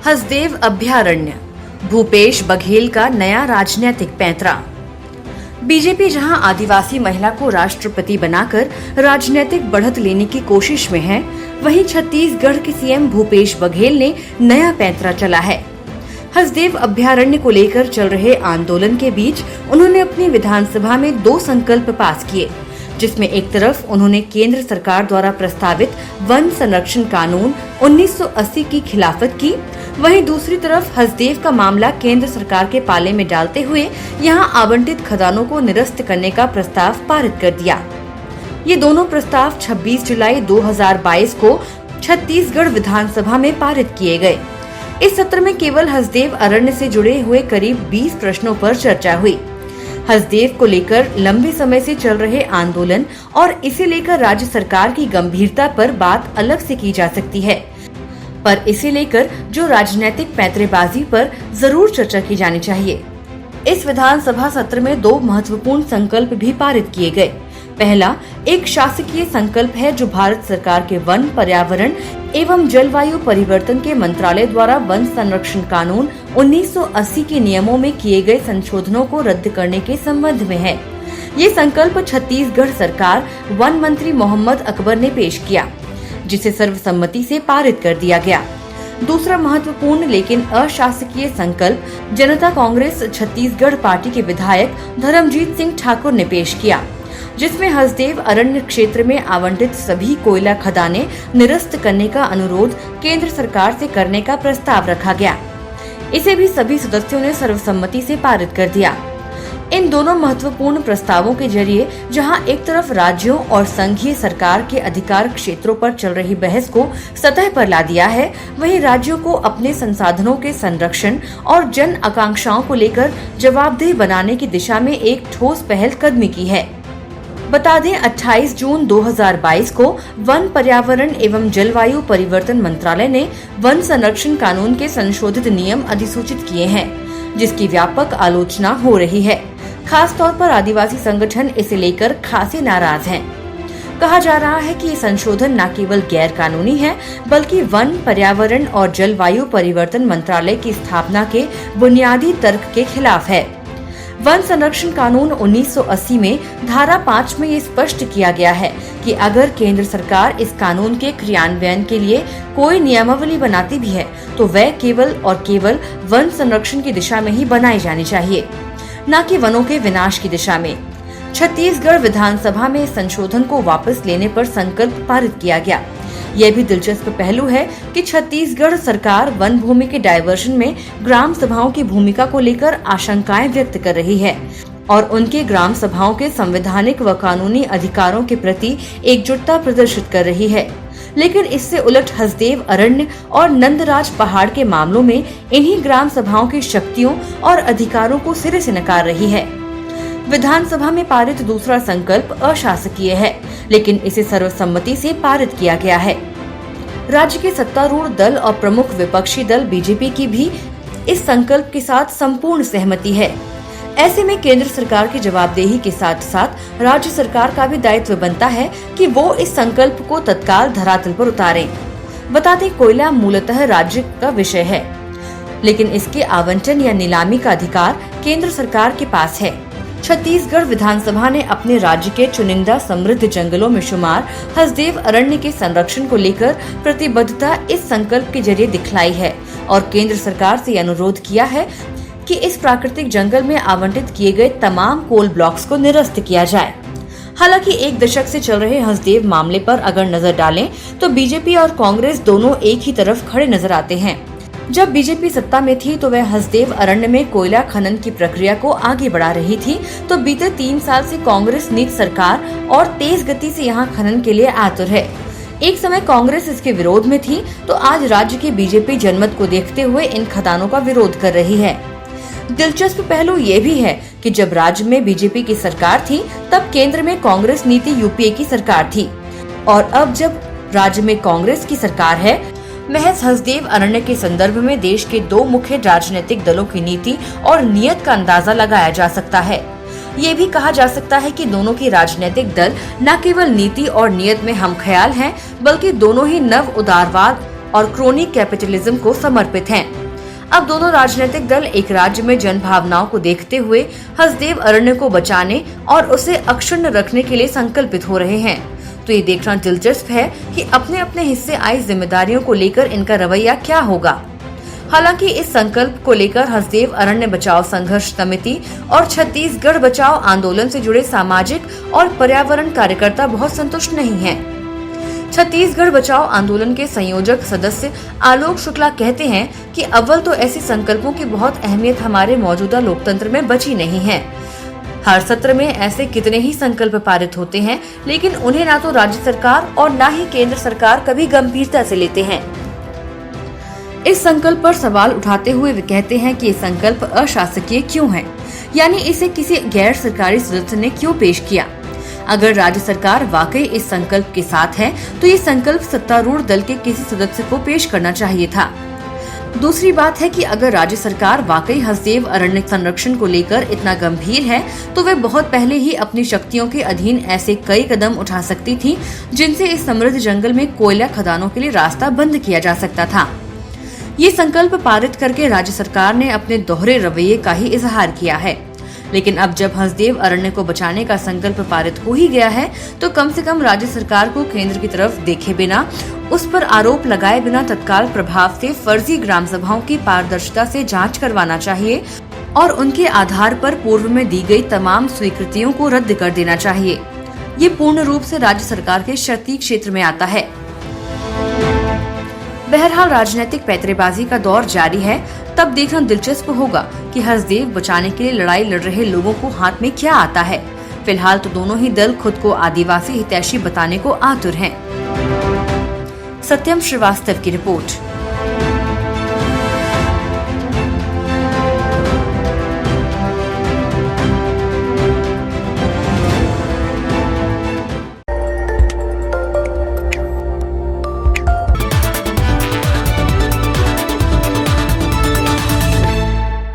हसदेव अभयारण्य, भूपेश बघेल का नया राजनीतिक पैंतरा। बीजेपी जहां आदिवासी महिला को राष्ट्रपति बनाकर राजनीतिक बढ़त लेने की कोशिश में है, वहीं छत्तीसगढ़ के सीएम भूपेश बघेल ने नया पैंतरा चला है। हसदेव अभयारण्य को लेकर चल रहे आंदोलन के बीच उन्होंने अपनी विधानसभा में 2 संकल्प पास किए, जिसमें एक तरफ उन्होंने केंद्र सरकार द्वारा प्रस्तावित वन संरक्षण कानून 1980 की खिलाफत की, वहीं दूसरी तरफ हसदेव का मामला केंद्र सरकार के पाले में डालते हुए यहां आवंटित खदानों को निरस्त करने का प्रस्ताव पारित कर दिया। ये दोनों प्रस्ताव 26 जुलाई 2022 को छत्तीसगढ़ विधानसभा में पारित किए गए। इस सत्र में केवल हसदेव अरण्य से जुड़े हुए करीब 20 प्रश्नों पर चर्चा हुई। हसदेव को लेकर लंबे समय से चल रहे आंदोलन और इसे लेकर राज्य सरकार की गंभीरता पर बात अलग से की जा सकती है, पर इसे लेकर जो राजनीतिक पैंतरेबाजी पर जरूर चर्चा की जानी चाहिए। इस विधानसभा सत्र में 2 महत्वपूर्ण संकल्प भी पारित किए गए। पहला एक शासकीय संकल्प है जो भारत सरकार के वन, पर्यावरण एवं जलवायु परिवर्तन के मंत्रालय द्वारा वन संरक्षण कानून 1980 के नियमों में किए गए संशोधनों को रद्द करने के संबंध में है। ये संकल्प छत्तीसगढ़ सरकार वन मंत्री मोहम्मद अकबर ने पेश किया, जिसे सर्वसम्मति से पारित कर दिया गया। दूसरा महत्वपूर्ण लेकिन अशासकीय संकल्प जनता कांग्रेस छत्तीसगढ़ पार्टी के विधायक धर्मजीत सिंह ठाकुर ने पेश किया, जिसमें हसदेव अरण्य क्षेत्र में आवंटित सभी कोयला खदानें निरस्त करने का अनुरोध केंद्र सरकार से करने का प्रस्ताव रखा गया। इसे भी सभी सदस्यों ने सर्वसम्मति से पारित कर दिया। इन दोनों महत्वपूर्ण प्रस्तावों के जरिए जहां एक तरफ राज्यों और संघीय सरकार के अधिकार क्षेत्रों पर चल रही बहस को सतह पर ला दिया है, वहीं राज्यों को अपने संसाधनों के संरक्षण और जन आकांक्षाओं को लेकर जवाबदेह बनाने की दिशा में एक ठोस पहलकदमी की है। बता दें 28 जून 2022 को वन, पर्यावरण एवं जलवायु परिवर्तन मंत्रालय ने वन संरक्षण कानून के संशोधित नियम अधिसूचित किए हैं, जिसकी व्यापक आलोचना हो रही है। खास तौर पर आदिवासी संगठन इसे लेकर खासे नाराज हैं। कहा जा रहा है कि ये संशोधन न केवल गैर कानूनी है, बल्कि वन, पर्यावरण और जलवायु परिवर्तन मंत्रालय की स्थापना के बुनियादी तर्क के खिलाफ है। वन संरक्षण कानून 1980 में धारा 5 में ये स्पष्ट किया गया है कि अगर केंद्र सरकार इस कानून के क्रियान्वयन के लिए कोई नियमावली बनाती भी है, तो वह केवल और केवल वन संरक्षण की दिशा में ही बनाई जानी चाहिए, न कि वनों के विनाश की दिशा में। छत्तीसगढ़ विधानसभा में इस संशोधन को वापस लेने पर संकल्प पारित किया गया। यह भी दिलचस्प पहलू है कि छत्तीसगढ़ सरकार वन भूमि के डायवर्जन में ग्राम सभाओं की भूमिका को लेकर आशंकाएं व्यक्त कर रही है और उनके ग्राम सभाओं के संवैधानिक व कानूनी अधिकारों के प्रति एकजुटता प्रदर्शित कर रही है। लेकिन इससे उलट हसदेव अरण्य और नंदराज पहाड़ के मामलों में इन्हीं ग्राम सभाओं की शक्तियों और अधिकारों को सिरे से नकार रही है। विधानसभा में पारित दूसरा संकल्प अशासकीय है, लेकिन इसे सर्वसम्मति से पारित किया गया है। राज्य के सत्तारूढ़ दल और प्रमुख विपक्षी दल बीजेपी की भी इस संकल्प के साथ संपूर्ण सहमति है। ऐसे में केंद्र सरकार की जवाबदेही के साथ साथ राज्य सरकार का भी दायित्व बनता है कि वो इस संकल्प को तत्काल धरातल पर उतारें। बता दें, कोयला मूलतः राज्य का विषय है, लेकिन इसके आवंटन या नीलामी का अधिकार केंद्र सरकार के पास है। छत्तीसगढ़ विधानसभा ने अपने राज्य के चुनिंदा समृद्ध जंगलों में शुमार हसदेव अरण्य के संरक्षण को लेकर प्रतिबद्धता इस संकल्प के जरिए दिखलाई है और केंद्र सरकार से अनुरोध किया है कि इस प्राकृतिक जंगल में आवंटित किए गए तमाम कोल ब्लॉक्स को निरस्त किया जाए। हालांकि 1 दशक से चल रहे हसदेव मामले पर अगर नजर डालें तो बीजेपी और कांग्रेस दोनों एक ही तरफ खड़े नजर आते हैं। जब बीजेपी सत्ता में थी तो वह हसदेव अरण्य में कोयला खनन की प्रक्रिया को आगे बढ़ा रही थी, तो बीते 3 साल से कांग्रेस नीति सरकार और तेज गति से यहां खनन के लिए आतुर है। एक समय कांग्रेस इसके विरोध में थी, तो आज राज्य की बीजेपी जनमत को देखते हुए इन खदानों का विरोध कर रही है। दिलचस्प पहलू ये भी है कि जब राज्य में बीजेपी की सरकार थी, तब केंद्र में कांग्रेस नीति यूपीए की सरकार थी, और अब जब राज्य में कांग्रेस की सरकार है, महज हसदेव अरण्य के संदर्भ में देश के 2 मुख्य राजनीतिक दलों की नीति और नियत का अंदाजा लगाया जा सकता है। ये भी कहा जा सकता है कि दोनों की राजनीतिक दल न केवल नीति और नियत में हमख्याल हैं, बल्कि दोनों ही नव उदारवाद और क्रोनी कैपिटलिज्म को समर्पित हैं। अब दोनों राजनीतिक दल एक राज्य में जन भावनाओं को देखते हुए हसदेव अरण्य को बचाने और उसे अक्षुण्ण रखने के लिए संकल्पित हो रहे हैं। तो ये देखना दिलचस्प है कि अपने अपने हिस्से आई जिम्मेदारियों को लेकर इनका रवैया क्या होगा। हालांकि इस संकल्प को लेकर हसदेव अरण्य बचाओ संघर्ष समिति और छत्तीसगढ़ बचाओ आंदोलन से जुड़े सामाजिक और पर्यावरण कार्यकर्ता बहुत संतुष्ट नहीं हैं। छत्तीसगढ़ बचाओ आंदोलन के संयोजक सदस्य आलोक शुक्ला कहते हैं कि अव्वल तो ऐसे संकल्पों की बहुत अहमियत हमारे मौजूदा लोकतंत्र में बची नहीं है। हर सत्र में ऐसे कितने ही संकल्प पारित होते हैं, लेकिन उन्हें ना तो राज्य सरकार और ना ही केंद्र सरकार कभी गंभीरता से लेते हैं। इस संकल्प पर सवाल उठाते हुए वे कहते हैं कि ये संकल्प अशासकीय क्यों है, यानी इसे किसी गैर सरकारी सदस्य ने क्यों पेश किया। अगर राज्य सरकार वाकई इस संकल्प के साथ है तो ये संकल्प सत्तारूढ़ दल के किसी सदस्य को पेश करना चाहिए था। दूसरी बात है कि अगर राज्य सरकार वाकई हसदेव अरण्य संरक्षण को लेकर इतना गंभीर है तो वे बहुत पहले ही अपनी शक्तियों के अधीन ऐसे कई कदम उठा सकती थी जिनसे इस समृद्ध जंगल में कोयला खदानों के लिए रास्ता बंद किया जा सकता था। ये संकल्प पारित करके राज्य सरकार ने अपने दोहरे रवैये का ही इजहार किया है। लेकिन अब जब हसदेव अरण्य को बचाने का संकल्प पारित हो ही गया है तो कम से कम राज्य सरकार को केंद्र की तरफ देखे बिना, उस पर आरोप लगाए बिना तत्काल प्रभाव से फर्जी ग्राम सभाओं की पारदर्शिता से जांच करवाना चाहिए और उनके आधार पर पूर्व में दी गई तमाम स्वीकृतियों को रद्द कर देना चाहिए। ये पूर्ण रूप से राज्य सरकार के शक्ति क्षेत्र में आता है। बहरहाल राजनीतिक पैंतरेबाजी का दौर जारी है। तब देखना दिलचस्प होगा कि हसदेव बचाने के लिए लड़ाई लड़ रहे लोगों को हाथ में क्या आता है। फिलहाल तो दोनों ही दल खुद को आदिवासी हितैषी बताने को आतुर हैं। सत्यम श्रीवास्तव की रिपोर्ट।